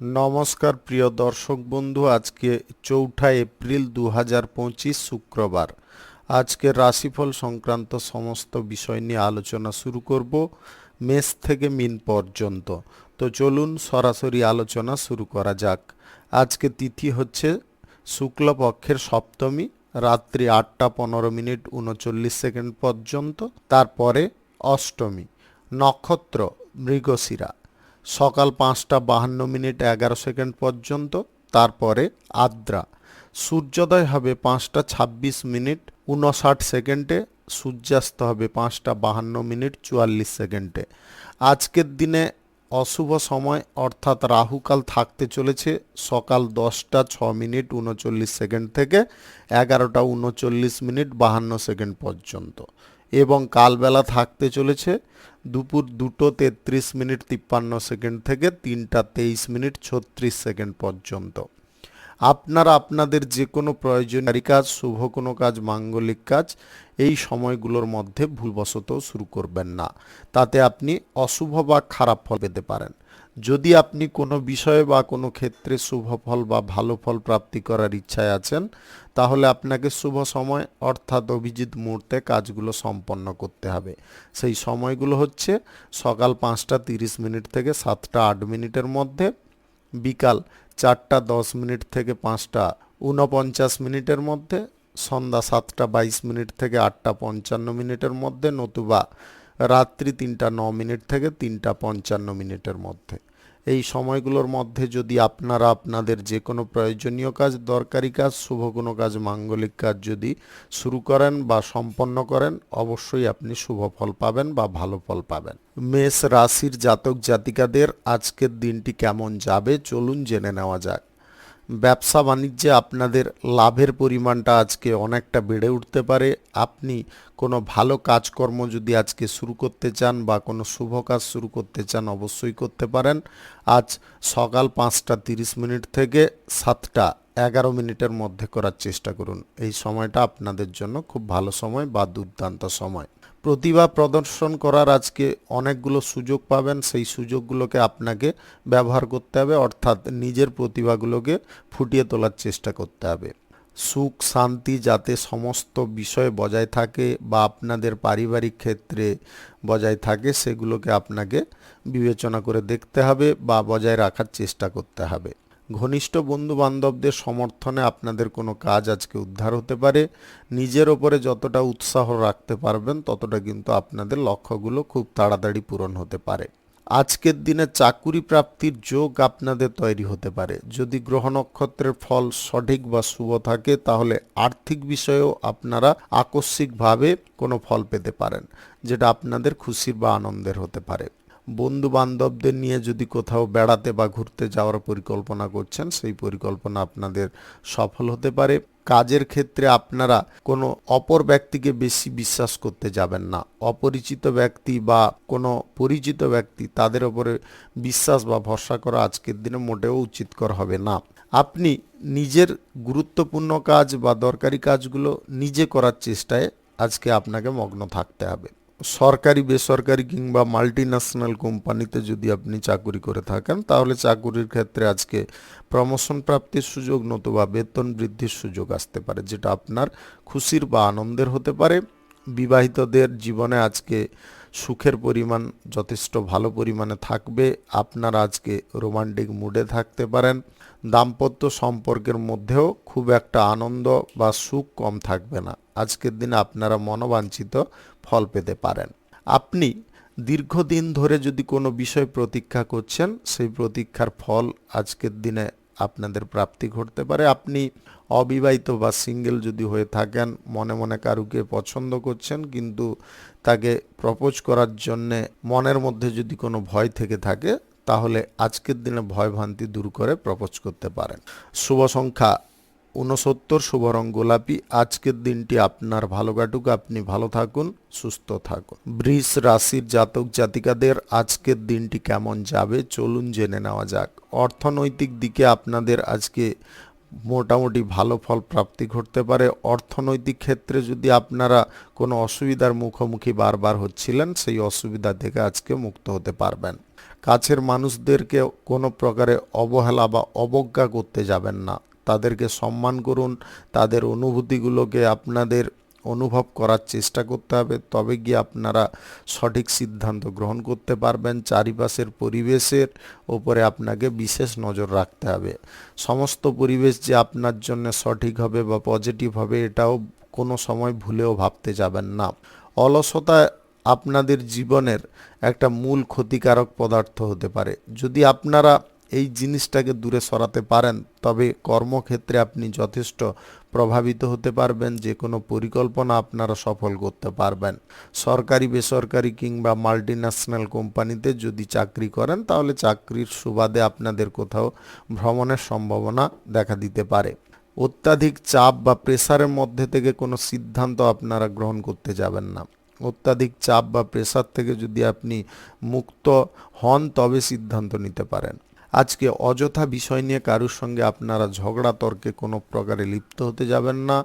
নমস্কার প্রিয় দর্শক বন্ধু, আজকে 4 এপ্রিল 2025 শুক্রবার। আজকের রাশিফল সংক্রান্ত সমস্ত বিষয় নিয়ে আলোচনা শুরু করব মেষ থেকে মিন পর্যন্ত। তো চলুন সরাসরি আলোচনা শুরু করা যাক। আজকে তিথি হচ্ছে শুক্লপক্ষের সপ্তমী, রাত্রি 8টা 15 মিনিট 39 সেকেন্ড পর্যন্ত। তারপরে অষ্টমী, নক্ষত্র মৃগশিরা, সকাল 5টা 52 মিনিট 11 সেকেন্ড পর্যন্ত। তারপরে আদ্রা, সূর্যোদয় হবে 5টা 26 মিনিট 59 সেকেন্ডে, সূর্যাস্ত হবে 5টা 52 মিনিট 44 সেকেন্ডে। আজকের দিনে অশুভ সময় অর্থাৎ রাহুকাল থাকতে চলেছে সকাল 10টা 6 মিনিট 39 সেকেন্ড থেকে 11টা 39 মিনিট 52 সেকেন্ড পর্যন্ত, এবং কালবেলা থাকতে চলেছে দুপুর 2টো 33 মিনিট 53 সেকেন্ড থেকে 3টা 23 মিনিট 36 সেকেন্ড পর্যন্ত। আপনারা আপনাদের যে কোনো প্রয়োজনীয় কাজ, শুভ কোনো কাজ, মাঙ্গলিক কাজ এই সময়গুলোর মধ্যে ভুলবশত শুরু করবেন না, তাতে আপনি অশুভ বা খারাপ ফল পেতে পারেন। যদি আপনি কোনো বিষয়ে বা কোনো ক্ষেত্রে শুভ ফল বা ভালো ফল প্রাপ্তি করার ইচ্ছায় আছেন, তাহলে আপনাকে শুভ সময় অর্থাৎ অভিজিৎ মুহূর্তে কাজগুলো সম্পন্ন করতে হবে। সেই সময়গুলো হচ্ছে সকাল 5টা 30 মিনিট থেকে 7টা 8 মিনিটের মধ্যে, বিকাল 4টা 10 মিনিট থেকে 5টা 49 মিনিটের মধ্যে, সন্ধ্যা 7টা 22 মিনিট থেকে 8টা 55 মিনিটের মধ্যে, নতুবা রাত্রি 3টা 9 মিনিট থেকে 3টা 55 মিনিটের মধ্যে। এই সময়গুলোর মধ্যে যদি আপনারা আপনাদের যে কোনো প্রয়োজনীয় কাজ, দরকারি কাজ, শুভ কোনো কাজ, মাঙ্গলিক কাজ যদি শুরু করেন বা সম্পন্ন করেন, অবশ্যই আপনি শুভ ফল পাবেন বা ভালো ফল পাবেন। মেষ রাশির জাতক জাতিকাদের আজকের দিনটি কেমন যাবে চলুন জেনে নেওয়া যাক। ব্যবসা বাণিজ্যে আপনাদের লাভের পরিমাণটা আজকে অনেকটা বেড়ে উঠতে পারে। আপনি কোনো ভালো কাজকর্ম যদি আজকে শুরু করতে চান বা কোনো শুভ কাজ শুরু করতে চান, অবশ্যই করতে পারেন। আজ সকাল 5টা 30 মিনিট থেকে 7টা 11 মিনিটের মধ্যে করার চেষ্টা করুন। এই সময়টা আপনাদের জন্য খুব ভালো সময় বা দুর্দান্ত সময়। প্রতিভা প্রদর্শন করার আজকে অনেকগুলো সুযোগ পাবেন, সেই সুযোগগুলোকে আপনাকে ব্যবহার করতে হবে, অর্থাৎ নিজের প্রতিভাগুলোকে ফুটিয়ে তোলার চেষ্টা করতে হবে। সুখ শান্তি যাতে সমস্ত বিষয়ে বজায় থাকে বা আপনাদের পারিবারিক ক্ষেত্রে বজায় থাকে, সেগুলোকে আপনাকে বিবেচনা করে দেখতে হবে বা বজায় রাখার চেষ্টা করতে হবে। ঘনিষ্ঠ বন্ধু বান্ধবদের সমর্থনে আপনাদের কোনো কাজ আজকে উদ্ধার হতে পারে। নিজের ওপরে যতটা উৎসাহ রাখতে পারবেন, ততটা কিন্তু আপনাদের লক্ষ্যগুলো খুব তাড়াতাড়ি পূরণ হতে পারে। আজকের দিনে চাকুরি প্রাপ্তির যোগ আপনাদের তৈরি হতে পারে। যদি গ্রহ নক্ষত্রের ফল সঠিক বা শুভ থাকে, তাহলে আর্থিক বিষয়েও আপনারা আকস্মিকভাবে কোনো ফল পেতে পারেন, যেটা আপনাদের খুশির বা আনন্দের হতে পারে। বন্ধু বান্ধবদের নিয়ে যদি কোথাও বেড়াতে বা ঘুরতে যাওয়ার পরিকল্পনা করছেন, সেই পরিকল্পনা আপনাদের সফল হতে পারে। কাজের ক্ষেত্রে আপনারা কোনো অপর ব্যক্তিকে বেশি বিশ্বাস করতে যাবেন না। অপরিচিত ব্যক্তি বা কোনো পরিচিত ব্যক্তি, তাদের ওপরে বিশ্বাস বা ভরসা করা আজকের দিনে মোটেও উচিতকর হবে না। আপনি নিজের গুরুত্বপূর্ণ কাজ বা দরকারি কাজগুলো নিজে করার চেষ্টায় আজকে আপনাকে মগ্ন থাকতে হবে। সরকারি, বেসরকারি কিংবা মাল্টিন্যাশনাল কোম্পানিতে যদি আপনি চাকুরি করে থাকেন, তাহলে চাকুরির ক্ষেত্রে আজকে প্রমোশন প্রাপ্তির সুযোগ নতুবা বেতন বৃদ্ধির সুযোগ আসতে পারে, যেটা আপনার খুশির বা আনন্দের হতে পারে। বিবাহিতদের জীবনে আজকে সুখের পরিমাণ যথেষ্ট ভালো পরিমাণে থাকবে। আপনারা আজকে রোমান্টিক মুডে থাকতে পারেন। দাম্পত্য সম্পর্কের মধ্যেও খুব একটা আনন্দ বা সুখ কম থাকবে না। আজকের দিনে আপনারা মনোবাঞ্ছিত ফল পেতে পারেন। আপনি দীর্ঘদিন ধরে যদি কোনো বিষয় প্রতীক্ষা করছেন, সেই প্রতীক্ষার ফল আজকের দিনে আপনাদের প্রাপ্তি ঘটতে পারে। আপনি অবিবাহিত বা সিঙ্গেল যদি হয়ে থাকেন, মনে মনে কারুকে পছন্দ করছেন, কিন্তু তাকে প্রপোজ করার জন্যে মনের মধ্যে যদি কোনো ভয় থেকে থাকে, তাহলে আজকের দিনে ভয়ভ্রান্তি দূর করে প্রপোজ করতে পারেন। শুভ সংখ্যা 69, শুভ রং গোলাপি। আজকের দিনটি আপনার ভালো কাটুক, আপনি ভালো থাকুন, সুস্থ থাকুন। বৃষ রাশির জাতক জাতিকাদের আজকের দিনটি কেমন যাবে চলুন জেনে নেওয়া যাক। অর্থনৈতিক দিকে আপনাদের আজকে মোটামুটি ভালো ফল প্রাপ্তি ঘটতে পারে। অর্থনৈতিক ক্ষেত্রে যদি আপনারা কোনো অসুবিধার মুখোমুখি বারবার হচ্ছিলেন, সেই অসুবিধা থেকে আজকে মুক্ত হতে পারবেন। কাছের মানুষদেরকে কোনো প্রকারে অবহেলা বা অবজ্ঞা করতে যাবেন না, তাদেরকে সম্মান করুন, তাদের অনুভূতিগুলোকে আপনাদের অনুভব করার চেষ্টা করতে হবে, তবে গিয়ে আপনারা সঠিক সিদ্ধান্ত গ্রহণ করতে পারবেন। চারিপাশের পরিবেশের ওপরে আপনাকে বিশেষ নজর রাখতে হবে। সমস্ত পরিবেশ যে আপনার জন্য সঠিক হবে বা পজিটিভ হবে এটাও কোনো সময় ভুলেও ভাবতে যাবেন না। অলসতা আপনাদের জীবনের একটা মূল ক্ষতিকারক পদার্থ হতে পারে। যদি আপনারা এই জিনিসটাকে দূরে সরাতে পারেন তবে কর্মক্ষেত্রে আপনি যথেষ্ট প্রভাবিত হতে পারবেন, যে কোনো পরিকল্পনা আপনারা সফল করতে পারবেন। সরকারি, বেসরকারি কিংবা মাল্টিন্যাশনাল কোম্পানিতে যদি চাকরি করেন তাহলে চাকরির সুবাদে আপনাদের কোথাও ভ্রমণের সম্ভাবনা দেখা দিতে পারে। অত্যাধিক চাপ বা প্রেসারের মধ্যে থেকে কোনো সিদ্ধান্ত আপনারা গ্রহণ করতে যাবেন না। অত্যাধিক চাপ বা প্রেসার থেকে যদি আপনি মুক্ত হন তবে সিদ্ধান্ত নিতে পারেন। আজকে অযথা বিষয় নিয়ে কারুর সঙ্গে আপনারা ঝগড়া তর্কে কোনো প্রকারে লিপ্ত হতে যাবেন না।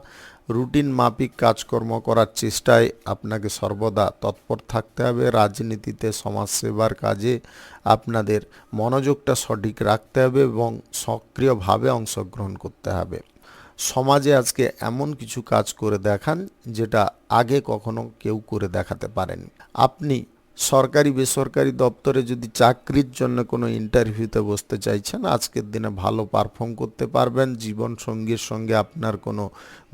রুটিন মাফিক কাজকর্ম করার চেষ্টায় আপনাকে সর্বদা তৎপর থাকতে হবে। রাজনীতিতে, সমাজসেবার কাজে আপনাদের মনোযোগটা সঠিক রাখতে হবে এবং সক্রিয়ভাবে অংশগ্রহণ করতে হবে। সমাজে আজকে এমন কিছু কাজ করে দেখান যেটা আগে কখনো কেউ করে দেখাতে পারেনি। আপনি সরকারি, বেসরকারি দপ্তরে যদি চাকরির জন্য কোনো ইন্টারভিউতে বসতে চাইছেন, আজকের দিনে ভালো পারফর্ম করতে পারবেন। জীবন সঙ্গীর সঙ্গে আপনার কোনো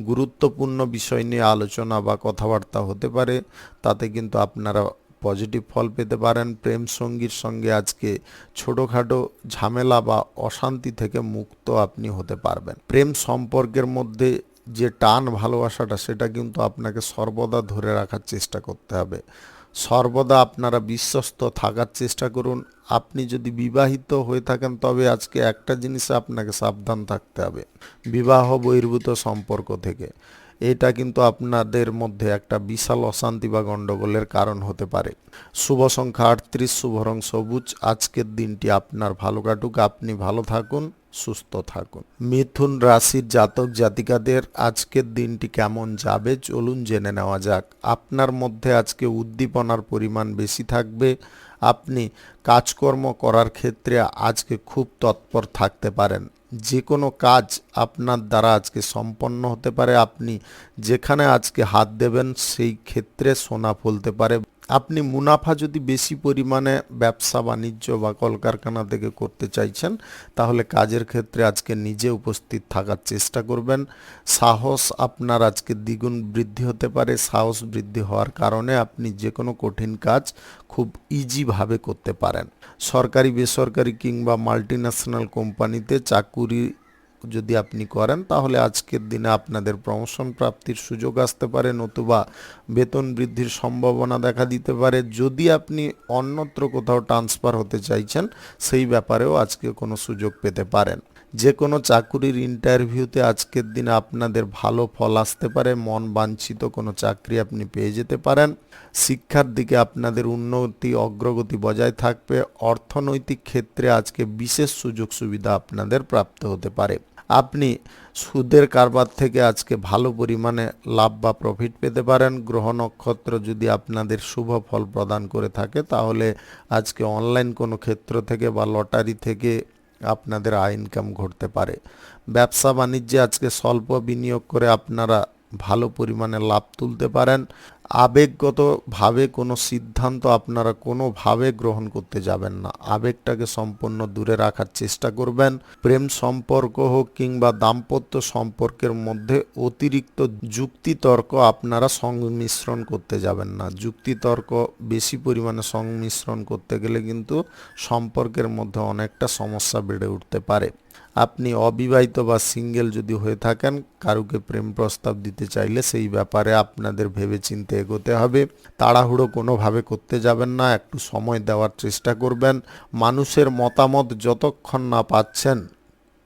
গুরুত্বপূর্ণ বিষয় নিয়ে আলোচনা বা কথাবার্তা হতে পারে, তাতে কিন্তু আপনারা পজিটিভ ফল পেতে পারেন। প্রেম সঙ্গীর সঙ্গে আজকে ছোটোখাটো ঝামেলা বা অশান্তি থেকে মুক্ত আপনি হতে পারবেন। প্রেম সম্পর্কের মধ্যে যে টান ভালোবাসাটা সেটা কিন্তু আপনাকে সর্বদা ধরে রাখার চেষ্টা করতে হবে। সর্বদা আপনারা বিশ্বস্ত থাকার চেষ্টা করুন। আপনি যদি বিবাহিত হয়ে থাকেন তবে আজকে একটা জিনিসে আপনাকে সাবধান থাকতে হবে, বিবাহ বহির্ভূত সম্পর্ক থেকে। এটা কিন্তু আপনাদের মধ্যে একটা বিশাল অশান্তি বা গণ্ডগোলের কারণ হতে পারে। শুভ সংখ্যা 38, শুভ রং সবুজ। আজকের দিনটি আপনার ভালো কাটুক, আপনি ভালো থাকুন, সুস্থ থাকুন। মিথুন রাশির জাতক জাতিকাদের আজকের দিনটি কেমন যাবে চলুন জেনে নেওয়া যাক। আপনার মধ্যে আজকে উদ্দীপনার পরিমাণ বেশি থাকবে। আপনি কাজকর্ম করার ক্ষেত্রে আজকে খুব তৎপর থাকতে পারেন। যে কোনো কাজ আপনার দ্বারা আজকে সম্পন্ন হতে পারে। আপনি যেখানে আজকে হাত দেবেন সেই ক্ষেত্রে সোনা ফলতে পারে। আপনি মুনাফা যদি বেশি পরিমাণে ব্যবসা বাণিজ্য বা কলকারখানা থেকে করতে চাইছেন তাহলে কাজের ক্ষেত্রে আজকে নিজে উপস্থিত থাকার চেষ্টা করবেন। সাহস আপনার আজকে দ্বিগুণ বৃদ্ধি হতে পারে। সাহস বৃদ্ধি হওয়ার কারণে আপনি যে কোনো কঠিন কাজ খুব ইজিভাবে করতে পারেন। সরকারি, বেসরকারি কিংবা মাল্টিন্যাশনাল কোম্পানিতে চাকুরি যদি আপনি করেন তাহলে আজকের দিনে আপনাদের প্রমোশন প্রাপ্তির সুযোগ আসতে পারে, নতুবা বেতন বৃদ্ধির সম্ভাবনা দেখা দিতে পারে। যদি আপনি অন্যত্র কোথাও ট্রান্সফার হতে চাইছেন সেই ব্যাপারেও আজকে কোনো সুযোগ পেতে পারেন। যে কোনো চাকুরির ইন্টারভিউতে আজকের দিনে আপনাদের ভালো ফল আসতে পারে। মন বাঞ্ছিত কোনো চাকরি আপনি পেয়ে যেতে পারেন। শিক্ষার দিকে আপনাদের উন্নতি অগ্রগতি বজায় থাকবে। অর্থনৈতিক ক্ষেত্রে আজকে বিশেষ সুযোগ সুবিধা আপনাদের প্রাপ্ত হতে পারে। আপনি সুদের কারবার থেকে আজকে ভালো পরিমাণে লাভ বা প্রফিট পেতে পারেন। গ্রহ নক্ষত্র যদি আপনাদের শুভ ফল প্রদান করে থাকে তাহলে আজকে অনলাইন কোনো ক্ষেত্র থেকে বা লটারি থেকে আপনাদের আয় ইনকাম ঘটতে পারে। ব্যবসা বাণিজ্যে আজকে স্বল্প বিনিয়োগ করে আপনারা ভালো পরিমাণে লাভ তুলতে পারেন। আবেগগতভাবে কোনো সিদ্ধান্ত আপনারা কোনোভাবে গ্রহণ করতে যাবেন না। আবেগটাকে সম্পূর্ণ দূরে রাখার চেষ্টা করবেন। প্রেম সম্পর্ক হোক কিংবা দাম্পত্য সম্পর্কের মধ্যে অতিরিক্ত যুক্তিতর্ক আপনারা সংমিশ্রণ করতে যাবেন না। যুক্তিতর্ক বেশি পরিমাণে সংমিশ্রণ করতে গেলে কিন্তু সম্পর্কের মধ্যে অনেকটা সমস্যা বেড়ে উঠতে পারে। আপনি অবিবাহিত বা সিঙ্গেল যদি হয়ে থাকেন, কারুকে প্রেম প্রস্তাব দিতে চাইলে সেই ব্যাপারে আপনাদের ভেবেচিন্তে এগোতে হবে। তাড়াহুড়ো কোনোভাবে করতে যাবেন না, একটু সময় দেওয়ার চেষ্টা করবেন। মানুষের মতামত যতক্ষণ না পাচ্ছেন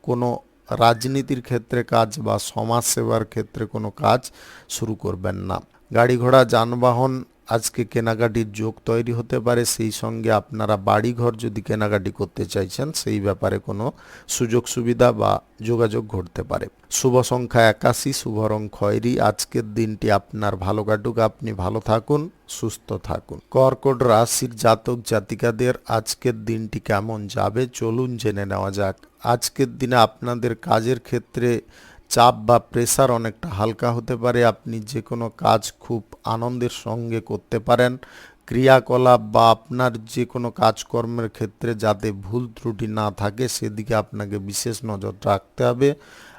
কোনো রাজনীতির ক্ষেত্রে কাজ বা সমাজ সেবার ক্ষেত্রে কোনো কাজ শুরু করবেন না। গাড়ি ঘোড়া যানবাহন আজকে কেনাকাটির যোগ তৈরি হতে পারে। সেই সঙ্গে আপনারা বাড়িঘর যদি কেনাকাটি করতে চাইছেন সেই ব্যাপারে কোনো সুযোগ সুবিধা বা যোগাযোগ ঘটতে পারে। শুভ সংখ্যা 81, শুভ রং খয়েরি। আজকের দিনটি আপনার ভালো কাটুক, আপনি ভালো থাকুন, সুস্থ থাকুন। কর্কট রাশির জাতক জাতিকাদের আজকের দিনটি কেমন যাবে চলুন জেনে নেওয়া যাক। আজকের দিনে আপনাদের কাজের ক্ষেত্রে চাপ বা প্রেসার অনেকটা হালকা হতে পারে। আপনি যে কোনো কাজ খুব আনন্দের সঙ্গে করতে পারেন। ক্রিয়াকলাপ বা আপনার যে কোনো কাজকর্মের ক্ষেত্রে যাতে ভুল ত্রুটি না থাকে সেদিকে আপনাকে বিশেষ নজর রাখতে হবে।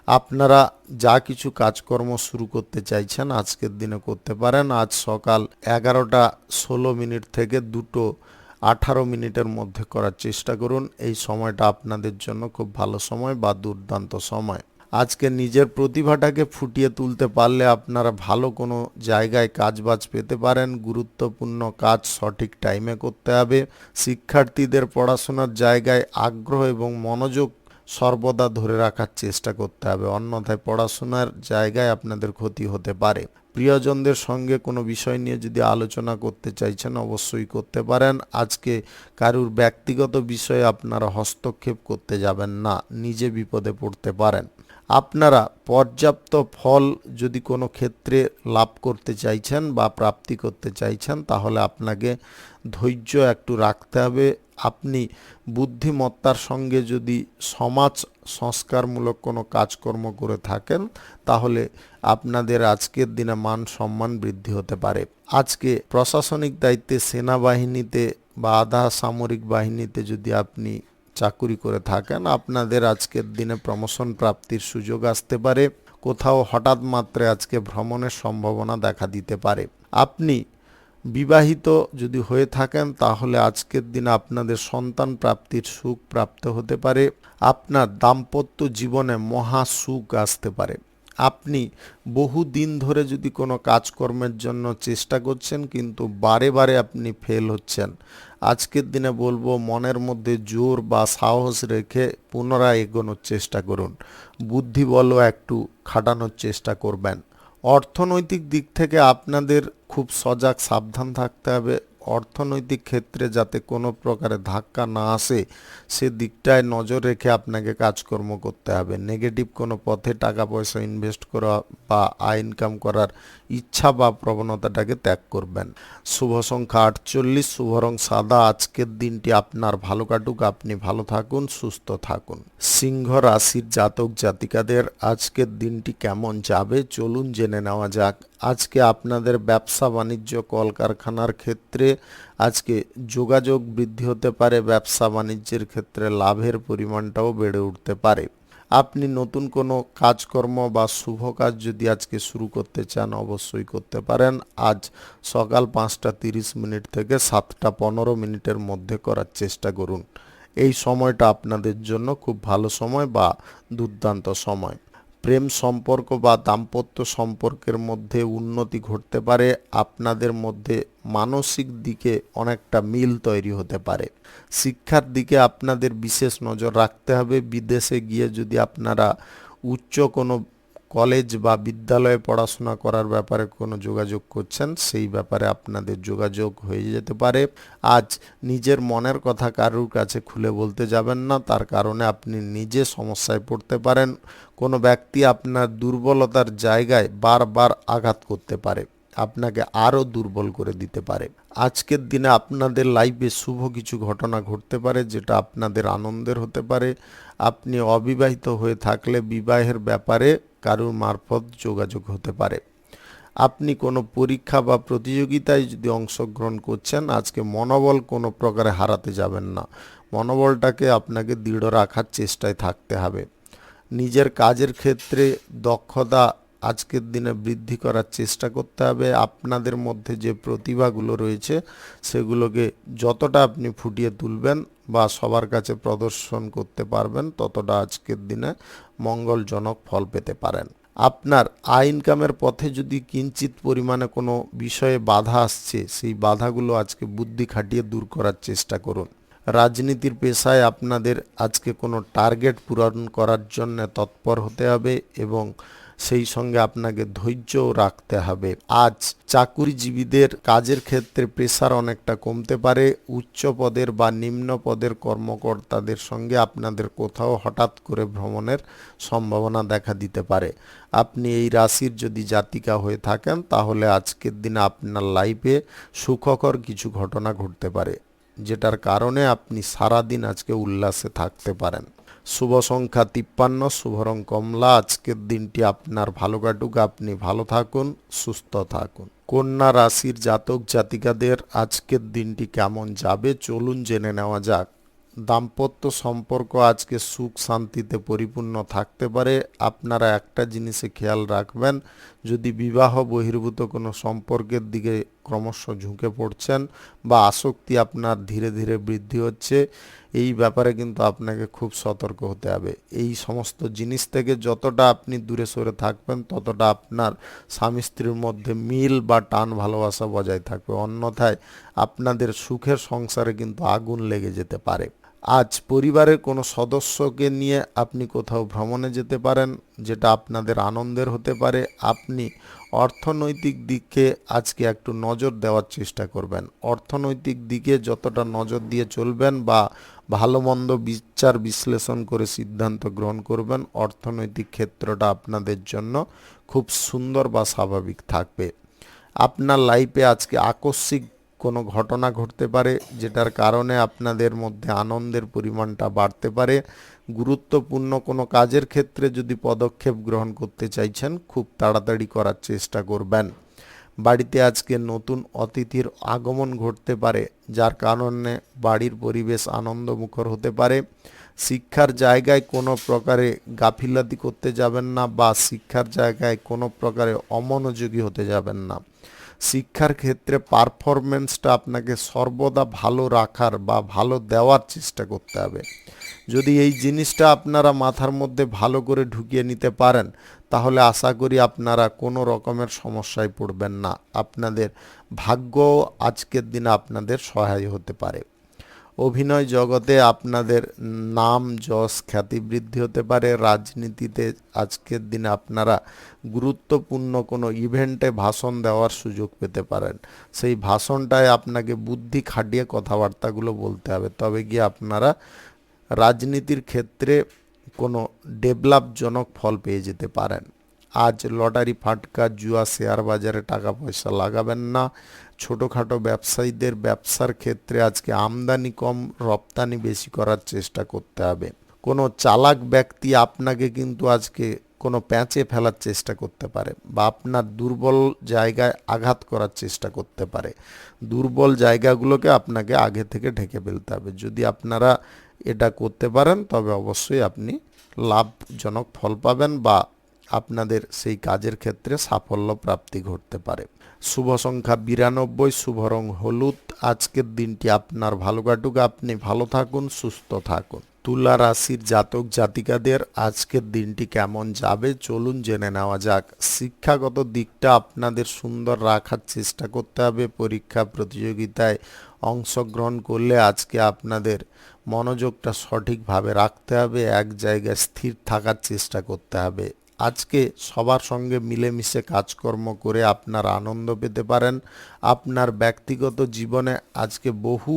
আপনারা যা কিছু কাজকর্ম শুরু করতে চাইছেন আজকের দিনে করতে পারেন। আজ সকাল 11:16 থেকে 2:18 মধ্যে করার চেষ্টা করুন। এই সময়টা আপনাদের জন্য খুব ভালো সময় বা দুর্দান্ত সময়। আজকে নিজের প্রতিভাটাকে ফুটিয়ে তুলতে পারলে আপনারা ভালো কোনো জায়গায় কাজবাজ পেতে পারেন। গুরুত্বপূর্ণ কাজ সঠিক টাইমে করতে হবে। শিক্ষার্থীদের পড়াশোনার জায়গায় আগ্রহ এবং মনোযোগ সর্বদা ধরে রাখার চেষ্টা করতে হবে, অন্যথায় পড়াশোনার জায়গায় আপনাদের ক্ষতি হতে পারে। প্রিয়জনদের সঙ্গে কোনো বিষয় নিয়ে যদি আলোচনা করতে চাইছেন অবশ্যই করতে পারেন। আজকে কারুর ব্যক্তিগত বিষয়ে আপনারা হস্তক্ষেপ করতে যাবেন না, নিজে বিপদে পড়তে পারেন। আপনারা পর্যাপ্ত ফল যদি কোনো ক্ষেত্রে লাভ করতে চাইছেন বা প্রাপ্তি করতে চাইছেন তাহলে আপনাকে ধৈর্য একটু রাখতে হবে। আপনি বুদ্ধিমত্তার সঙ্গে যদি সমাজ সংস্কারমূলক কোনো কাজকর্ম করে থাকেন তাহলে আপনাদের আজকের দিনে মান সম্মান বৃদ্ধি হতে পারে। আজকে প্রশাসনিক দায়িত্বে সেনাবাহিনীতে বা আধা সামরিক বাহিনীতে যদি আপনি চাকুরি করে থাকেন আপনাদের আজকের দিনে প্রমোশন প্রাপ্তির সুযোগ আসতে পারে। কোথাও হঠাৎ মাত্রে আজকে ভ্রমণের সম্ভাবনা দেখা দিতে পারে। আপনি বিবাহিত যদি হয়ে থাকেন তাহলে আজকের দিনে আপনাদের সন্তান প্রাপ্তির সুখ প্রাপ্ত হতে পারে। আপনার দাম্পত্য জীবনে মহা সুখ আসতে পারে। আপনি বহু দিন ধরে যদি কোনো কাজকর্মের জন্য চেষ্টা করছেন কিন্তু বারে বারে আপনি ফেল হচ্ছেন, আজকের দিনে বলবো মনের মধ্যে জোর বা সাহস রেখে পুনরায় এগোনোর চেষ্টা করুন। বুদ্ধি বলও একটু খাটানোর চেষ্টা করবেন। অর্থনৈতিক দিক থেকে আপনাদের খুব সজাগ সাবধান থাকতে হবে। অর্থনৈতিক ক্ষেত্রে যাতে কোনো প্রকারে ধাক্কা না আসে সে দিকটায় নজর রেখে আপনাকে কাজকর্ম করতে হবে। নেগেটিভ কোনো পথে টাকা পয়সা ইনভেস্ট করা বা আয় ইনকাম করার ইচ্ছা বা প্রবণতাটাকে ত্যাগ করবেন। শুভ সংখ্যা 48, শুভ রং সাদা। আজকের দিনটি আপনার ভালো কাটুক, আপনি ভালো থাকুন, সুস্থ থাকুন। সিংহ রাশির জাতক জাতিকাদের আজকের দিনটি কেমন যাবে চলুন জেনে নেওয়া যাক। আজকে আপনাদের ব্যবসা বাণিজ্য কলকারখানার ক্ষেত্রে আজকে যোগাযোগ বৃদ্ধি হতে পারে। ব্যবসা বাণিজ্যের ক্ষেত্রে লাভের পরিমাণটাও বেড়ে উঠতে পারে। আপনি নতুন কোনো কাজকর্ম বা শুভ কাজ যদি আজকে শুরু করতে চান অবশ্যই করতে পারেন। আজ সকাল 5:30 থেকে 7:15 মধ্যে করার চেষ্টা করুন। এই সময়টা আপনাদের জন্য খুব ভালো সময় বা দুর্দান্ত সময়। প্রেম সম্পর্ক বা দাম্পত্য সম্পর্কের মধ্যে উন্নতি ঘটতে পারে। আপনাদের মধ্যে মানসিক দিকে অনেকটা মিল তৈরি হতে পারে। শিক্ষার দিকে আপনাদের বিশেষ নজর রাখতে হবে। বিদেশে গিয়ে যদি আপনারা উচ্চ কোনো কলেজ বা বিদ্যালয়ে পড়াশোনা করার ব্যাপারে কোনো যোগাযোগ করছেন সেই ব্যাপারে আপনাদের যোগাযোগ হয়ে যেতে পারে। আজ নিজের মনের কথা কারুর কাছে খুলে বলতে যাবেন না, তার কারণে আপনি নিজে সমস্যায় পড়তে পারেন। কোনো ব্যক্তি আপনার দুর্বলতার জায়গায় বারবার আঘাত করতে পারে, আপনাকে আরও দুর্বল করে দিতে পারে। আজকের দিনে আপনাদের লাইফে শুভ কিছু ঘটনা ঘটতে পারে যেটা আপনাদের আনন্দের হতে পারে। আপনি অবিবাহিত হয়ে থাকলে বিবাহের ব্যাপারে কারুর মারফত যোগাযোগ হতে পারে। আপনি কোনো পরীক্ষা বা প্রতিযোগিতায় যদি অংশগ্রহণ করছেন আজকে মনোবল কোনো প্রকারে হারাতে যাবেন না। মনোবলটাকে আপনাকে দৃঢ় রাখার চেষ্টায় থাকতে হবে। নিজের কাজের ক্ষেত্রে দক্ষতা আজকের দিনে বৃদ্ধি করার চেষ্টা করতে হবে। আপনাদের মধ্যে যে প্রতিভাগুলো রয়েছে সেগুলোকে যতটা আপনি ফুটিয়ে তুলবেন বা সবার কাছে প্রদর্শন করতে পারবেন ততটা আজকের দিনে মঙ্গলজনক ফল পেতে পারেন। আপনার আয় ইনকামের পথে যদি কিঞ্চিত পরিমাণে কোনো বিষয়ে বাধা আসছে সেই বাধাগুলো আজকে বুদ্ধি খাটিয়ে দূর করার চেষ্টা করুন। রাজনীতির পেশায় আপনাদের আজকে কোনো টার্গেট পূরণ করার জন্য তৎপর হতে হবে এবং সেই সঙ্গে আপনাকে ধৈর্যও রাখতে হবে। আজ চাকুরিজীবীদের কাজের ক্ষেত্রে প্রেসার অনেকটা কমতে পারে। উচ্চ পদের বা নিম্ন পদের কর্মকর্তাদের সঙ্গে আপনাদের কোথাও হঠাৎ করে ভ্রমণের সম্ভাবনা দেখা দিতে পারে। আপনি এই রাশির যদি জাতিকা হয়ে থাকেন তাহলে আজকের দিনে আপনার লাইফে সুখকর কিছু ঘটনা ঘটতে পারে, যেটার কারণে আপনি সারাদিন আজকে উল্লাসে থাকতে পারেন। শুভ সংখ্যা 53, শুভ রং কমলা। আজকের দিনটি আপনার ভালো কাটুক, আপনি ভালো থাকুন, সুস্থ থাকুন। কন্যা রাশির জাতক জাতিকাদের আজকের দিনটি কেমন যাবে চলুন জেনে নেওয়া যাক। দাম্পত্য সম্পর্ক আজকে সুখ শান্তিতে পরিপূর্ণ থাকতে পারে। আপনারা একটা জিনিসে খেয়াল রাখবেন, যদি বিবাহ বহির্ভূত কোনো সম্পর্কের দিকে ক্রমশ ঝুঁকে পড়ছেন বা আসক্তি আপনার ধীরে ধীরে বৃদ্ধি হচ্ছে, এই ব্যাপারে কিন্তু আপনাকে খুব সতর্ক হতে হবে। এই সমস্ত জিনিস থেকে যতটা আপনি দূরে সরে থাকবেন ততটা আপনার স্বামী স্ত্রীর মধ্যে মিল বা টান ভালোবাসা বজায় থাকবে, অন্যথায় আপনাদের সুখের সংসারে কিন্তু আগুন লেগে যেতে পারে। আজ পরিবারের কোনো সদস্যকে নিয়ে আপনি কোথাও ভ্রমণে যেতে পারেন, যেটা আপনাদের আনন্দের হতে পারে। আপনি অর্থনৈতিক দিকে আজকে একটু নজর দেওয়ার চেষ্টা করবেন। অর্থনৈতিক দিকে যতটা নজর দিয়ে চলবেন বা ভালো মন্দ বিচার বিশ্লেষণ করে সিদ্ধান্ত গ্রহণ করবেন, অর্থনৈতিক ক্ষেত্রটা আপনাদের জন্য খুব সুন্দর বা স্বাভাবিক থাকবে। আপনার লাইফে আজকে আকস্মিক কোনো ঘটনা ঘটতে পারে, যেটার কারণে আপনাদের মধ্যে আনন্দের পরিমাণটা বাড়তে পারে। গুরুত্বপূর্ণ কোনো কাজের ক্ষেত্রে যদি পদক্ষেপ গ্রহণ করতে চাইছেন, খুব তাড়াতাড়ি করার চেষ্টা করবেন। বাড়িতে আজকে নতুন অতিথির আগমন ঘটতে পারে, যার কারণে বাড়ির পরিবেশ আনন্দমুখর হতে পারে। শিক্ষার জায়গায় কোনো প্রকারে গাফিলতি করতে যাবেন না বা শিক্ষার জায়গায় কোনো প্রকারে অমনোযোগী হতে যাবেন না। শিক্ষার ক্ষেত্রে পারফরমেন্সটা আপনাকে সর্বদা ভালো রাখার বা ভালো দেওয়ার চেষ্টা করতে হবে। যদি এই জিনিসটা আপনারা মাথার মধ্যে ভালো করে ঢুকিয়ে নিতে পারেন, তাহলে আশা করি আপনারা কোনো রকমের সমস্যায় পড়বেন না। আপনাদের ভাগ্য আজকের দিনে আপনাদের সহায় হতে পারে। অভিনয় জগতে আপনাদের নাম যশ খ্যাতি বৃদ্ধি হতে পারে। রাজনীতিতে আজকের দিনে আপনারা গুরুত্বপূর্ণ কোনো ইভেন্টে ভাষণ দেওয়ার সুযোগ পেতে পারেন। সেই ভাষণটায় আপনাকে বুদ্ধি খাটিয়ে কথাবার্তাগুলো বলতে হবে, তবে গিয়ে আপনারা রাজনীতির ক্ষেত্রে কোনো ডেভেলপজনক ফল পেয়ে যেতে পারেন। আজ লটারি ফাটকা জুয়া শেয়ার বাজারে টাকা পয়সা লাগাবেন না। ছোটোখাটো ব্যবসায়ীদের ব্যবসার ক্ষেত্রে আজকে আমদানি কম রপ্তানি বেশি করার চেষ্টা করতে হবে। কোনো চালাক ব্যক্তি আপনাকে কিন্তু আজকে কোনো প্যাঁচে ফেলার চেষ্টা করতে পারে বা আপনার দুর্বল জায়গায় আঘাত করার চেষ্টা করতে পারে। দুর্বল জায়গাগুলোকে আপনাকে আগে থেকে ঢেকে ফেলতে হবে। যদি আপনারা এটা করতে পারেন তবে অবশ্যই আপনি লাভজনক ফল পাবেন বা আপনাদের সেই কাজের ক্ষেত্রে সাফল্য প্রাপ্তি ঘটতে পারে। শুভ সংখ্যা 92, শুভ রং হলুদ। আজকের দিনটি আপনার ভালো কাটুক, আপনি ভালো থাকুন, সুস্থ থাকুন। তুলা রাশির জাতক জাতিকাদের আজকের দিনটি কেমন যাবে চলুন জেনে নেওয়া যাক। শিক্ষাগত দিকটা আপনাদের সুন্দর রাখার চেষ্টা করতে হবে। পরীক্ষা প্রতিযোগিতায় অংশগ্রহণ করলে আজকে আপনাদের মনোযোগটা সঠিকভাবে রাখতে হবে, এক জায়গায় স্থির থাকার চেষ্টা করতে হবে। আজকে সবার সঙ্গে মিলেমিশে কাজকর্ম করে আপনারা আনন্দ পেতে পারেন। আপনার ব্যক্তিগত জীবনে আজকে বহু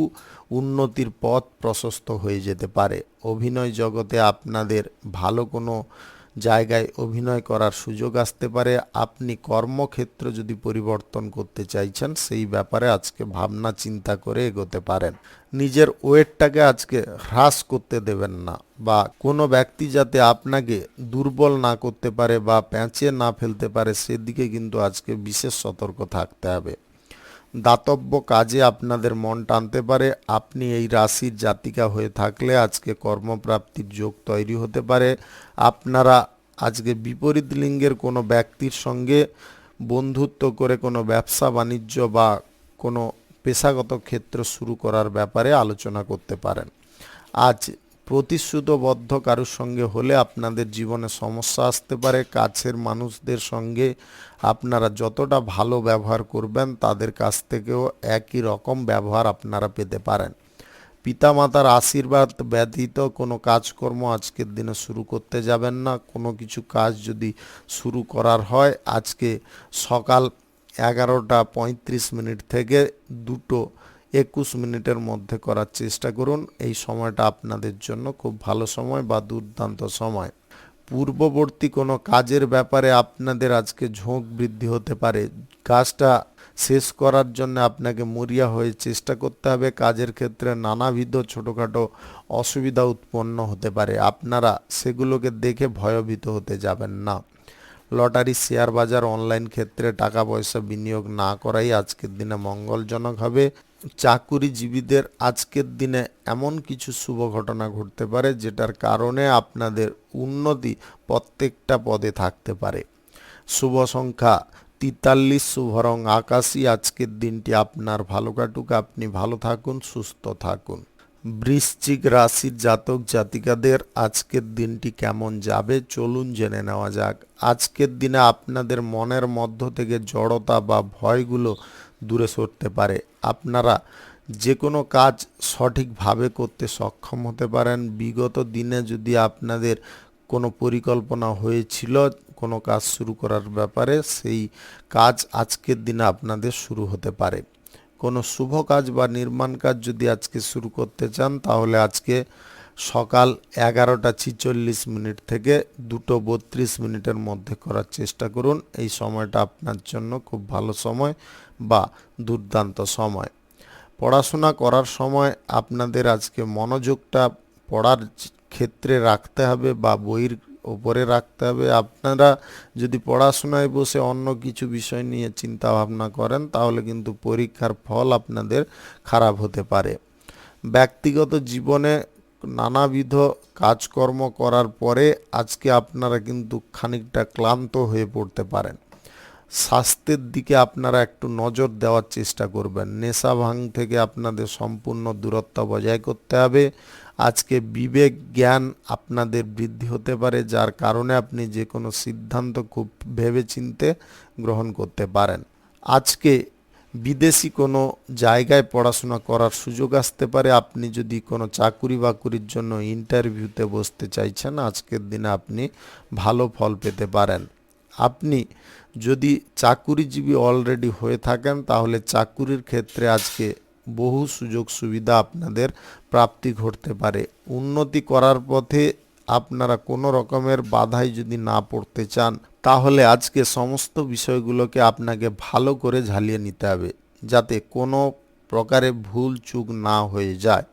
উন্নতির পথ প্রশস্ত হয়ে যেতে পারে। অভিনয় জগতে আপনাদের ভালো কোনো জায়গায় অভিনয় করার সুযোগ আসতে পারে। আপনি কর্মক্ষেত্র যদি পরিবর্তন করতে চাইছেন, সেই ব্যাপারে আজকে ভাবনা চিন্তা করে এগোতে পারেন। নিজের ওয়েটটাকে আজকে হ্রাস করতে দেবেন না বা কোনো ব্যক্তি যাতে আপনাকে দুর্বল না করতে পারে বা প্যাঁচে না ফেলতে পারে, সেদিকে কিন্তু আজকে বিশেষ সতর্ক থাকতে হবে। দাতব্য কাজে আপনাদের মন টানতে পারে। আপনি এই রাশির জাতিকা হয়ে থাকলে আজকে কর্মপ্রাপ্তির যোগ তৈরি হতে পারে। আপনারা আজকে বিপরীত লিঙ্গের কোনো ব্যক্তির সঙ্গে বন্ধুত্ব করে কোনো ব্যবসা বাণিজ্য বা কোনো পেশাগত ক্ষেত্র শুরু করার ব্যাপারে আলোচনা করতে পারেন। আজ প্রতিশ্রুতবদ্ধ কারোর সঙ্গে হলে আপনাদের জীবনে সমস্যা আসতে পারে। কাছের মানুষদের সঙ্গে আপনারা যতটা ভালো ব্যবহার করবেন, তাদের কাছ থেকেও একই রকম ব্যবহার আপনারা পেতে পারেন। পিতামাতার আশীর্বাদ ব্যতীত কোনো কাজকর্ম আজকের দিনে শুরু করতে যাবেন না। কোনো কিছু কাজ যদি শুরু করার হয় আজকে সকাল 11:35 থেকে 2:21 মধ্যে করার চেষ্টা করুন। এই সময়টা আপনাদের জন্য খুব ভালো সময় বা দুর্দান্ত সময়। পূর্ববর্তী কোনো কাজের ব্যাপারে আপনাদের আজকে ঝোঁক বৃদ্ধি হতে পারে। কাজটা শেষ করার জন্য আপনাকে মরিয়া হয়ে চেষ্টা করতে হবে। কাজের ক্ষেত্রে নানাবিধ ছোটোখাটো অসুবিধা উৎপন্ন হতে পারে, আপনারা সেগুলোকে দেখে ভয়ভীত হতে যাবেন না। লটারি, শেয়ার বাজার, অনলাইন ক্ষেত্রে টাকা পয়সা বিনিয়োগ না করাই আজকের দিনে মঙ্গলজনক হবে। চাকুরিজীবীদের আজকের দিনে এমন কিছু শুভ ঘটনা ঘটতে পারে যেটার কারণে আপনাদের উন্নতি প্রত্যেকটা পদে থাকতে পারে। শুভ সংখ্যা 43, শুভ রং আকাশী। আজকের দিনটি আপনার ভালো কাটুক, আপনি ভালো থাকুন, সুস্থ থাকুন। বৃশ্চিক রাশির জাতক জাতিকাদের আজকের দিনটি কেমন যাবে চলুন জেনে নেওয়া যাক। আজকের দিনে আপনাদের মনের মধ্য থেকে জড়তা বা ভয়গুলো দূরে সরতে পারে। আপনারা যে কোনো কাজ সঠিকভাবে করতে সক্ষম হতে পারেন। বিগত দিনে যদি আপনাদের কোনো পরিকল্পনা হয়েছিল কোনো কাজ শুরু করার ব্যাপারে, সেই কাজ আজকের দিনে আপনাদের শুরু হতে পারে। কোনো শুভ কাজ বা নির্মাণ কাজ যদি আজকে শুরু করতে চান তাহলে আজকে সকাল 11:46 থেকে 2:32 মধ্যে করার চেষ্টা করুন। এই সময়টা আপনার জন্য খুব ভালো সময় বা দুর্দান্ত সময়। পড়াশোনা করার সময় আপনাদের আজকে মনোযোগটা পড়ার ক্ষেত্রে রাখতে হবে বা বইয়ের ওপরে রাখতে হবে। আপনারা যদি পড়াশোনায় বসে অন্য কিছু বিষয় নিয়ে চিন্তা ভাবনা করেন তাহলে কিন্তু পরীক্ষার ফল আপনাদের খারাপ হতে পারে। ব্যক্তিগত জীবনে নানাবিধ কাজকর্ম করার পরে আজকে আপনারা কিন্তু খানিকটা ক্লান্ত হয়ে পড়তে পারেন। স্বাস্থ্যের দিকে আপনারা একটু নজর দেওয়ার চেষ্টা করবেন। নেশা ভাঙ থেকে আপনাদের সম্পূর্ণ দূরত্ব বজায় করতে হবে। আজকে বিবেক জ্ঞান আপনাদের বৃদ্ধি হতে পারে, যার কারণে আপনি যে কোনো সিদ্ধান্ত খুব ভেবেচিন্তে গ্রহণ করতে পারেন। আজকে বিদেশি কোনো জায়গায় পড়াশোনা করার সুযোগ আসতে পারে। আপনি যদি কোনো চাকুরি বাকুরির জন্য ইন্টারভিউতে বসতে চাইছেন আজকের দিনে আপনি ভালো ফল পেতে পারেন। আপনি যদি চাকুরিজীবী অলরেডি হয়ে থাকেন তাহলে চাকুরির ক্ষেত্রে আজকে বহু সুযোগ সুবিধা আপনাদের প্রাপ্তি ঘটতে পারে। উন্নতি করার পথে আপনারা কোনো রকমের বাধায় যদি না পড়তে চান তাহলে আজকে সমস্ত বিষয়গুলোকে আপনাকে ভালো করে ঝালিয়ে নিতে হবে যাতে কোনো প্রকারে ভুল চুক না হয়ে যায়।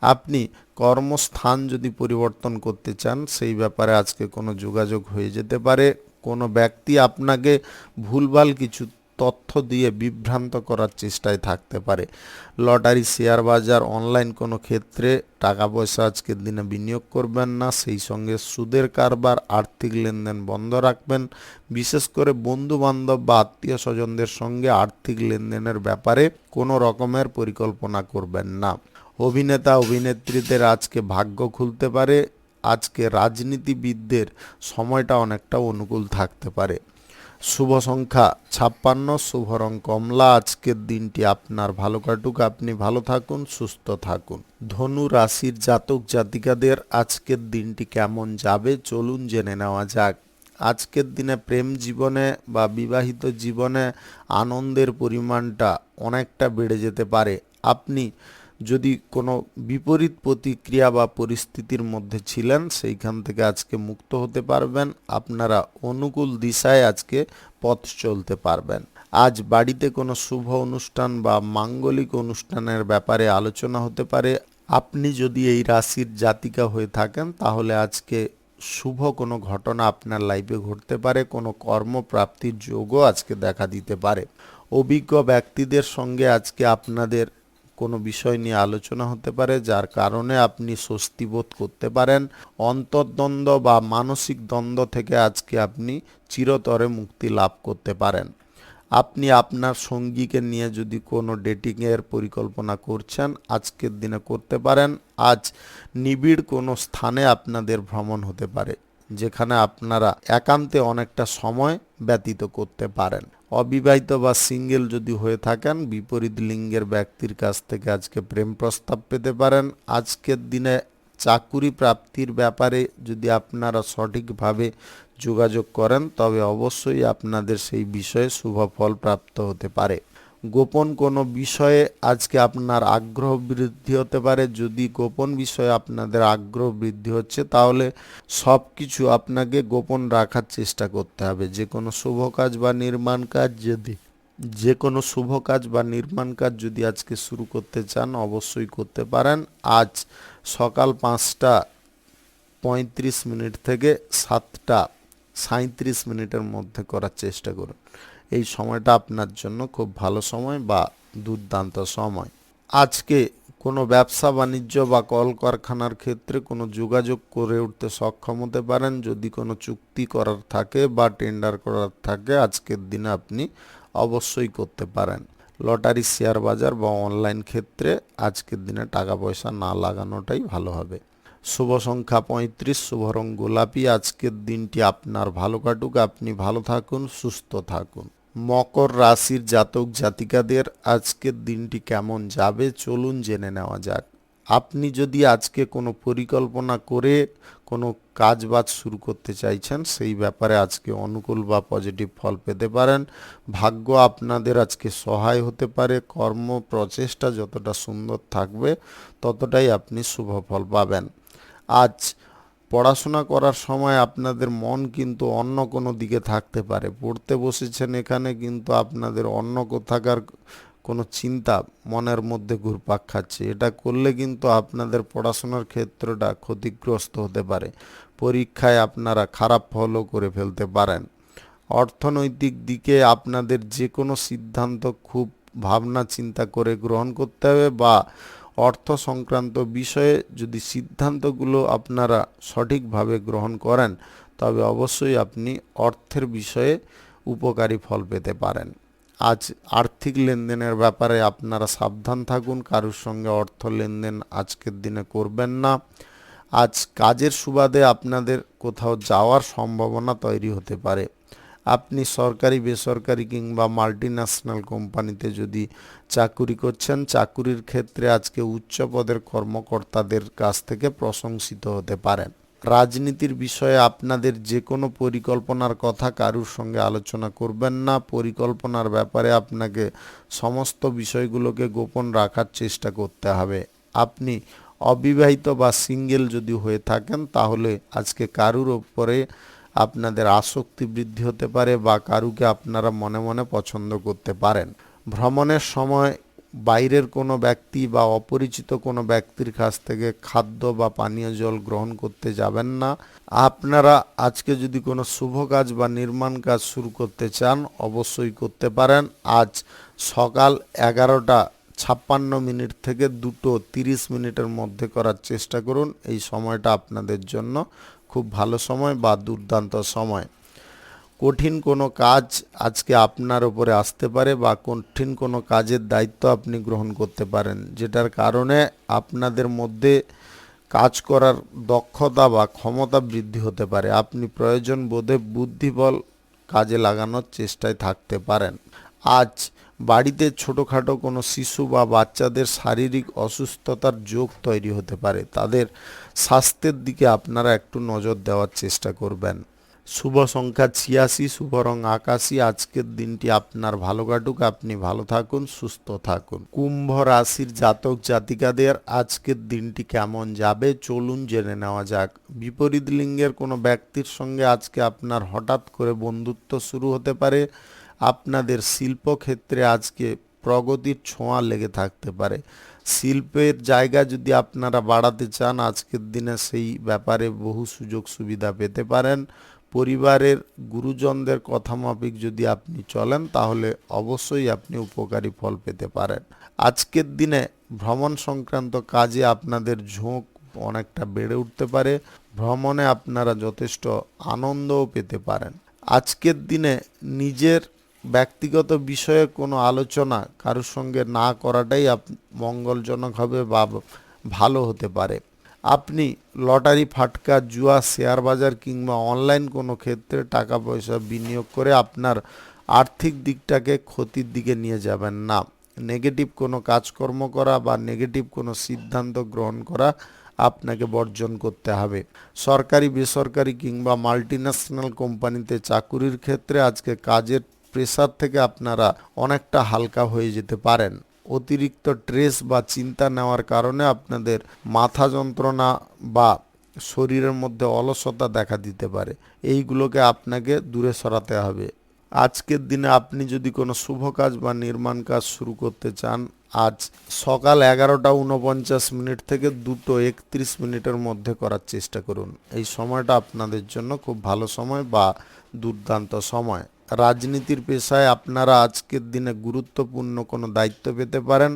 আপনি কর্মস্থান যদি পরিবর্তন করতে চান সেই ব্যাপারে আজকে কোনো যোগাযোগ হয়ে যেতে পারে। কোনো ব্যক্তি আপনাকে ভুলভাল কিছু তথ্য দিয়ে বিভ্রান্ত করার চেষ্টায় থাকতে পারে। লটারি, শেয়ার বাজার, অনলাইন কোনো ক্ষেত্রে টাকা পয়সা আজকের দিনে বিনিয়োগ করবেন না। সেই সঙ্গে সুদের কারবার, আর্থিক লেনদেন বন্ধ রাখবেন। বিশেষ করে বন্ধু বান্ধব বা আত্মীয় স্বজনদের সঙ্গে আর্থিক লেনদেনের ব্যাপারে কোনো রকমের পরিকল্পনা করবেন না। অভিনেতা অভিনেত্রীদের আজকে ভাগ্য খুলতে পারে। আজকে রাজনীতিবিদদের সময়টা অনেকটা অনুকূল থাকতে পারে। শুভ সংখ্যা 56, শুভ রং কমলা। আজকের দিনটি আপনার ভালো কাটুক, আপনি ভালো থাকুন, সুস্থ থাকুন। ধনু রাশির জাতক জাতিকাদের আজকের দিনটি কেমন যাবে চলুন জেনে নেওয়া যাক। আজকের দিনে প্রেম জীবনে বা বিবাহিত জীবনে আনন্দের পরিমাণটা অনেকটা বেড়ে যেতে পারে। আপনি যদি কোনো বিপরীত প্রতিক্রিয়া বা পরিস্থিতির মধ্যে ছিলেন সেইখান থেকে আজকে মুক্ত হতে পারবেন। আপনারা অনুকূল দিশায় আজকে পথ চলতে পারবেন। আজ বাড়িতে কোনো শুভ অনুষ্ঠান বা মাঙ্গলিক অনুষ্ঠানের ব্যাপারে আলোচনা হতে পারে। আপনি যদি এই রাশির জাতিকা হয়ে থাকেন তাহলে আজকে শুভ কোনো ঘটনা আপনার লাইফে ঘটতে পারে। কোনো কর্মপ্রাপ্তির যোগও আজকে দেখা দিতে পারে। অভিজ্ঞ ব্যক্তিদের সঙ্গে আজকে আপনাদের কোনো বিষয় নিয়ে আলোচনা হতে পারে যার কারণে আপনি স্বস্তি বোধ করতে পারেন। অন্তর্দ্বন্দ্ব বা মানসিক দ্বন্দ্ব থেকে আজকে আপনি চিরতরে মুক্তি লাভ করতে পারেন। আপনি আপনার সঙ্গীকে নিয়ে যদি কোনো ডেটিংয়ের পরিকল্পনা করছেন আজকের দিনে করতে পারেন। আজ নিবিড় কোনো স্থানে আপনাদের ভ্রমণ হতে পারে যেখানে আপনারা একান্তে অনেকটা সময় ব্যতীত করতে পারেন। অবিবাহিত বা সিঙ্গেল যদি হয়ে থাকেন, বিপরীত লিঙ্গের ব্যক্তির কাছ থেকে আজকে প্রেম প্রস্তাব পেতে পারেন। আজকের দিনে চাকুরি প্রাপ্তির ব্যাপারে যদি আপনারা সঠিকভাবে যোগাযোগ করেন তবে অবশ্যই আপনাদের সেই বিষয়ে শুভ ফল প্রাপ্ত হতে পারে। গোপন কোনো বিষয়ে আজকে আপনার আগ্রহ বৃদ্ধি হতে পারে। যদি গোপন বিষয়ে আপনাদের আগ্রহ বৃদ্ধি হচ্ছে তাহলে সব কিছু আপনাকে গোপন রাখার চেষ্টা করতে হবে। যে কোনো শুভ কাজ বা নির্মাণ কাজ যদি আজকে শুরু করতে চান অবশ্যই করতে পারেন। আজ সকাল 5:35 থেকে 7:37 মধ্যে করার চেষ্টা করুন। এই সময়টা আপনার জন্য খুব ভালো সময় বা দুর্দান্ত সময়। আজকে কোনো ব্যবসা বাণিজ্য বা কলকারখানার ক্ষেত্রে কোনো যোগাযোগ করে উঠতে সক্ষম হতে পারেন। যদি কোনো চুক্তি করার থাকে বা টেন্ডার করার থাকে আজকের দিনে আপনি অবশ্যই করতে পারেন। লটারি, শেয়ার বাজার বা অনলাইন ক্ষেত্রে আজকের দিনে টাকা পয়সা না লাগানোটাই ভালো হবে। শুভ সংখ্যা 35, শুভ রং গোলাপি। আজকের দিনটি আপনার ভালো কাটুক, আপনি ভালো থাকুন, সুস্থ থাকুন। মকর রাশির জাতক জাতিকাদের আজকের দিনটি কেমন যাবে চলুন জেনে নেওয়া যাক। আপনি যদি আজকে কোনো পরিকল্পনা করে কোনো কাজবাজ শুরু করতে চাইছেন সেই ব্যাপারে আজকে অনুকূল বা পজিটিভ ফল পেতে পারেন। ভাগ্য আপনাদের আজকে সহায় হতে পারে। কর্ম প্রচেষ্টা যতটা সুন্দর থাকবে ততটাই আপনি শুভ ফল পাবেন। আজ পড়াশোনা করার সময় আপনাদের মন কিন্তু অন্য কোনো দিকে থাকতে পারে। পড়তে বসেছেন এখানে কিন্তু আপনাদের অন্য কোথাকার কোনো চিন্তা মনের মধ্যে ঘুরপাক খাচ্ছে। এটা করলে কিন্তু আপনাদের পড়াশোনার ক্ষেত্রটা ক্ষতিগ্রস্ত হতে পারে। পরীক্ষায় আপনারা খারাপ ফলও করে ফেলতে পারেন। অর্থনৈতিক দিকে আপনাদের যে কোনো সিদ্ধান্ত খুব ভাবনা চিন্তা করে গ্রহণ করতে হবে বা অর্থ সংক্রান্ত বিষয়ে যদি সিদ্ধান্তগুলো আপনারা সঠিকভাবে গ্রহণ করেন তবে অবশ্যই আপনি অর্থের বিষয়ে উপকারী ফল পেতে পারেন। আজ আর্থিক লেনদেনের ব্যাপারে আপনারা সাবধান থাকুন। কারোর সঙ্গে অর্থ লেনদেন আজকের দিনে করবেন না। আজ কাজের সুবাদে আপনাদের কোথাও যাওয়ার সম্ভাবনা তৈরি হতে পারে। আপনি সরকারি, বেসরকারি কিংবা মাল্টিন্যাশনাল কোম্পানিতে যদি চাকুরি করছেন, চাকুরির ক্ষেত্রে আজকে উচ্চ পদের কর্মকর্তাদের কাছ থেকে প্রশংসিত হতে পারেন। রাজনীতির বিষয়ে আপনাদের যে কোনো পরিকল্পনার কথা কারুর সঙ্গে আলোচনা করবেন না। পরিকল্পনার ব্যাপারে আপনাকে সমস্ত বিষয়গুলোকে গোপন রাখার চেষ্টা করতে হবে। আপনি অবিবাহিত বা সিঙ্গেল যদি হয়ে থাকেন তাহলে আজকে কারুর ওপরে আপনাদের আসক্তি বৃদ্ধি হতে পারে বা কারুকে আপনারা মনে মনে পছন্দ করতে পারেন। ভ্রমণের সময় বাইরের কোনো ব্যক্তি বা অপরিচিত কোনো ব্যক্তির কাছ থেকে খাদ্য বা পানীয় জল গ্রহণ করতে যাবেন না। আপনারা আজকে যদি কোনো শুভ কাজ বা নির্মাণ কাজ শুরু করতে চান অবশ্যই করতে পারেন। আজ সকাল 11:56 থেকে 2:30 মধ্যে করার চেষ্টা করুন। এই সময়টা আপনাদের জন্য খুব ভালো সময় বা দুর্দান্ত সময়। কঠিন কোনো কাজ আজকে আপনার উপরে আসতে পারে বা কঠিন কোনো কাজের দায়িত্ব আপনি গ্রহণ করতে পারেন, যেটার কারণে আপনাদের মধ্যে কাজ করার দক্ষতা বা ক্ষমতা বৃদ্ধি হতে পারে। আপনি প্রয়োজন বোধে বুদ্ধিবল কাজে লাগানোর চেষ্টায় থাকতে পারেন। আজ বাড়িতে ছোটোখাটো কোনো শিশু বা বাচ্চাদের শারীরিক অসুস্থতার যোগ তৈরি হতে পারে। তাদের স্বাস্থ্যের দিকে আপনারা একটু নজর দেওয়ার চেষ্টা করবেন। শুভ সংখ্যা 86, শুভ রং আকাশী। আজকের দিনটি আপনার ভালো কাটুক, আপনি ভালো থাকুন, সুস্থ থাকুন। কুম্ভ রাশির জাতক জাতিকাদের আজকের দিনটি কেমন যাবে চলুন জেনে নেওয়া যাক। বিপরীত লিঙ্গের কোনো ব্যক্তির সঙ্গে আজকে আপনার হঠাৎ করে বন্ধুত্ব শুরু হতে পারে। আপনাদের শিল্পক্ষেত্রে আজকে প্রগতির ছোঁয়া লেগে থাকতে পারে। শিল্পের জায়গা যদি আপনারা বাড়াতে চান আজকের দিনে সেই ব্যাপারে বহু সুযোগ সুবিধা পেতে পারেন। পরিবারের গুরুজনদের কথা মাফিক যদি আপনি চলেন তাহলে অবশ্যই আপনি উপকারী ফল পেতে পারেন। আজকের দিনে ভ্রমণ সংক্রান্ত কাজে আপনাদের ঝোঁক অনেকটা বেড়ে উঠতে পারে। ভ্রমণে আপনারা যথেষ্ট আনন্দও পেতে পারেন। আজকের দিনে নিজের ব্যক্তিগত বিষয়ে কোনো আলোচনা কারোর সঙ্গে না করাটাই মঙ্গলজনক হবে বা ভালো হতে পারে। আপনি লটারি, ফাটকা, জুয়া, শেয়ার বাজার কিংবা অনলাইন কোনো ক্ষেত্রে টাকা পয়সা বিনিয়োগ করে আপনার আর্থিক দিকটাকে ক্ষতির দিকে নিয়ে যাবেন না। নেগেটিভ কোনো কাজকর্ম করা বা নেগেটিভ কোনো সিদ্ধান্ত গ্রহণ করা আপনাকে বর্জন করতে হবে। সরকারি, বেসরকারি কিংবা মাল্টিন্যাশনাল কোম্পানিতে চাকুরির ক্ষেত্রে আজকে কাজের প্রেসার থেকে আপনারা অনেকটা হালকা হয়ে যেতে পারেন। অতিরিক্ত স্ট্রেস বা চিন্তা নেওয়ার কারণে আপনাদের মাথা যন্ত্রণা বা শরীরের মধ্যে অলসতা দেখা দিতে পারে। এইগুলোকে আপনাকে দূরে সরাতে হবে। আজকের দিনে আপনি যদি কোনো শুভ কাজ বা নির্মাণ কাজ শুরু করতে চান, আজ সকাল 11:49 থেকে 2:31 মধ্যে করার চেষ্টা করুন। এই সময়টা আপনাদের জন্য খুব ভালো সময় বা দুর্দান্ত সময়। রাজনীতির পেশায় আপনারা আজকের দিনে গুরুত্বপূর্ণ কোনো দায়িত্ব পেতে পারেন।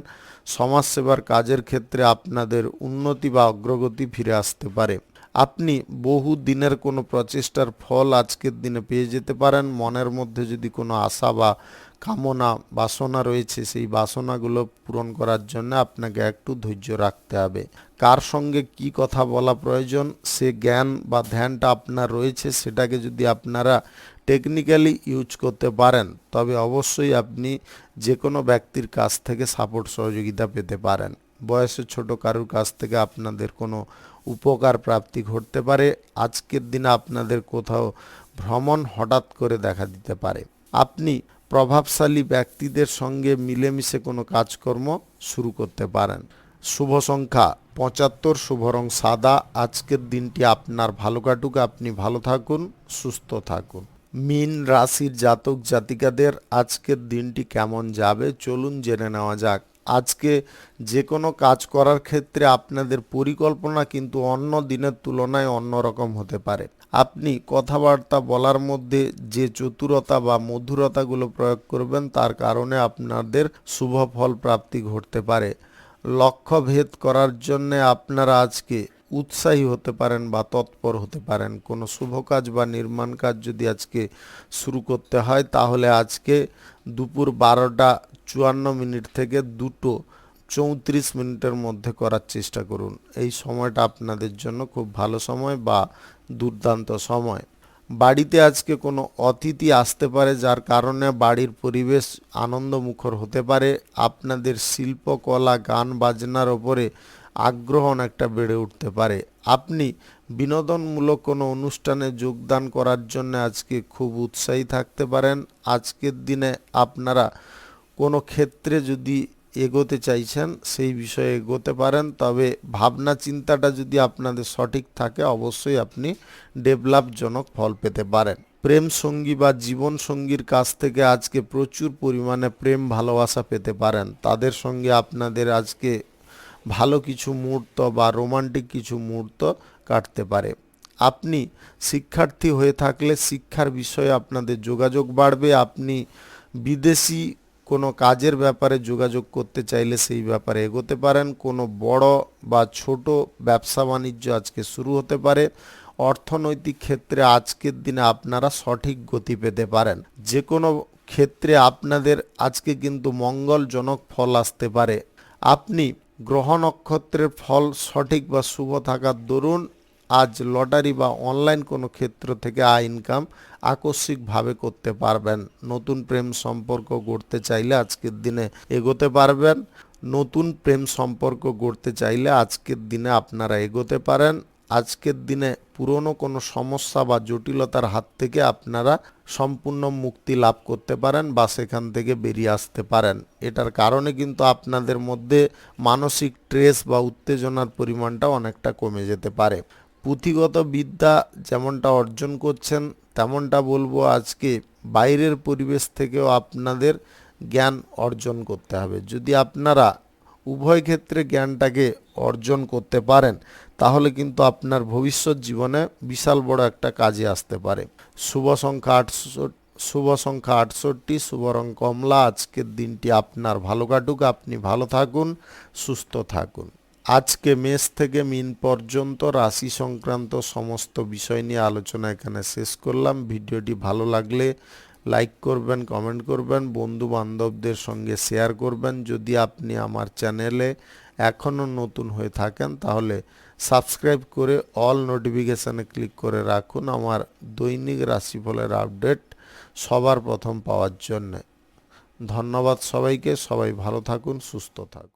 সমাজসেবার কাজের ক্ষেত্রে আপনাদের উন্নতি বা অগ্রগতি ফিরে আসতে পারে। আপনি বহু দিনের কোনো প্রচেষ্টার ফল আজকের দিনে পেয়ে যেতে পারেন। মনের মধ্যে যদি কোনো আশা বা কামনা বাসনা রয়েছে, সেই বাসনাগুলো পূরণ করার জন্য আপনাকে একটু ধৈর্য রাখতে হবে। কার সঙ্গে কি কথা বলা প্রয়োজন, সে জ্ঞান বা ধ্যানটা আপনার রয়েছে, সেটাকে যদি আপনারা টেকনিক্যালি ইউজ করতে পারেন, তবে অবশ্যই আপনি যে কোনো ব্যক্তির কাছ থেকে সাপোর্ট সহযোগিতা পেতে পারেন। বয়সে ছোট কারুর কাছ থেকে আপনাদের কোনো উপকার প্রাপ্তি ঘটতে পারে। আজকের দিনে আপনাদের কোথাও ভ্রমণ হঠাৎ করে দেখা দিতে পারে। আপনি প্রভাবশালী ব্যক্তিদের সঙ্গে মিলেমিশে কোনো কাজকর্ম শুরু করতে পারেন। শুভ সংখ্যা 75, শুভ রং সাদা। আজকের দিনটি আপনার ভালো কাটুক, আপনি ভালো থাকুন, সুস্থ থাকুন। মীন রাশির জাতক জাতিকাদের আজকের দিনটি কেমন যাবে চলুন জেনে নেওয়া যাক। আজকে যে কোনো কাজ করার ক্ষেত্রে আপনাদের পরিকল্পনা কিন্তু অন্য দিনের তুলনায় অন্যরকম হতে পারে। আপনি কথাবার্তা বলার মধ্যে যে চতুরতা বা মধুরতাগুলো প্রয়োগ করবেন, তার কারণে আপনাদের শুভ ফল প্রাপ্তি ঘটতে পারে। লক্ষ্য ভেদ করার জন্য আপনারা আজকে উৎসাহী হতে পারেন বা তৎপর হতে পারেন। কোনো শুভ কাজ বা নির্মাণ কাজ যদি আজকে শুরু করতে হয়, তাহলে আজকে দুপুর 12:54 থেকে 2:34 মধ্যে করার চেষ্টা করুন। এই সময়টা আপনাদের জন্য খুব ভালো সময় বা দুর্দান্ত সময়। বাড়িতে আজকে কোনো অতিথি আসতে পারে, যার কারণে বাড়ির পরিবেশ আনন্দমুখর হতে পারে। আপনাদের শিল্পকলা, গান বাজনার ওপরে আগ্রহ অনেকটা বেড়ে উঠতে পারে। আপনি বিনোদনমূলক কোনো অনুষ্ঠানে যোগদান করার জন্য আজকে খুব উৎসাহী থাকতে পারেন। আজকের দিনে আপনারা কোনো ক্ষেত্রে যদি এগোতে চাইছেন, সেই বিষয়ে এগোতে পারেন, তবে ভাবনা চিন্তাটা যদি আপনাদের সঠিক থাকে, অবশ্যই আপনি ডেভেলপজনক ফল পেতে পারেন। প্রেম সঙ্গী বা জীবন সঙ্গীর কাছ থেকে আজকে প্রচুর পরিমাণে প্রেম ভালোবাসা পেতে পারেন। তাদের সঙ্গে আপনাদের আজকে ভালো কিছু মুহূর্ত বা রোমান্টিক কিছু মুহূর্ত কাটতে পারে। আপনি শিক্ষার্থী হয়ে থাকলে শিক্ষার বিষয়ে আপনাদের যোগাযোগ বাড়বে। আপনি বিদেশি কোনো কাজের ব্যাপারে যোগাযোগ করতে চাইলে সেই ব্যাপারে এগোতে পারেন। কোনো বড় বা ছোট ব্যবসা বাণিজ্য আজকে শুরু হতে পারে। অর্থনৈতিক ক্ষেত্রে আজকের দিনে আপনারা সঠিক গতি পেতে পারেন। যে কোনো ক্ষেত্রে আপনাদের আজকে কিন্তু মঙ্গলজনক ফল আসতে পারে। আপনি গ্রহ নক্ষত্রের ফল সঠিক বা শুভ থাকার দরুন আজ লটারি বা অনলাইন কোনো ক্ষেত্র থেকে আয় ইনকাম আকস্মিকভাবে করতে পারবেন। নতুন প্রেম সম্পর্ক গড়তে চাইলে আজকের দিনে এগোতে পারবেন। নতুন প্রেম সম্পর্ক গড়তে চাইলে আজকের দিনে আপনারা এগোতে পারেন। আজকের দিনে পুরনো কোনো সমস্যা বা জটিলতার হাত থেকে আপনারা সম্পূর্ণ মুক্তি লাভ করতে পারেন বা সেখান থেকে বেরিয়ে আসতে পারেন। এটার কারণে কিন্তু আপনাদের মধ্যে মানসিক স্ট্রেস বা উত্তেজনার পরিমাণটা অনেকটা কমে যেতে পারে। পুঁথিগত বিদ্যা যেমনটা অর্জন করছেন, তেমনটা বলবো আজকে বাইরের পরিবেশ থেকেও আপনাদের জ্ঞান অর্জন করতে হবে। যদি আপনারা উভয় ক্ষেত্রে জ্ঞানটাকে অর্জন করতে পারেন, তাহলে কিন্তু আপনার ভবিষ্যৎ জীবনে বিশাল বড় একটা কাজে আসতে পারে। শুভ সংখ্যা 68, শুভ রং কমলা। আজকের দিনটি আপনার ভালো কাটুক, আপনি ভালো থাকুন, সুস্থ থাকুন। আজকে মেষ থেকে মিন পর্যন্ত রাশি সংক্রান্ত সমস্ত বিষয় নিয়ে আলোচনা এখানে শেষ করলাম। ভিডিওটি ভালো লাগলে লাইক করবেন, কমেন্ট করবেন, বন্ধু বান্ধবদের সঙ্গে শেয়ার করবেন। যদি আপনি আমার চ্যানেলে এখনও নতুন হয়ে থাকেন তাহলে সাবস্ক্রাইব করে অল নোটিফিকেশানে ক্লিক করে রাখুন আমার দৈনিক রাশিফলের আপডেট সবার প্রথম পাওয়ার জন্যে। ধন্যবাদ সবাইকে, সবাই ভালো থাকুন, সুস্থ থাকুন।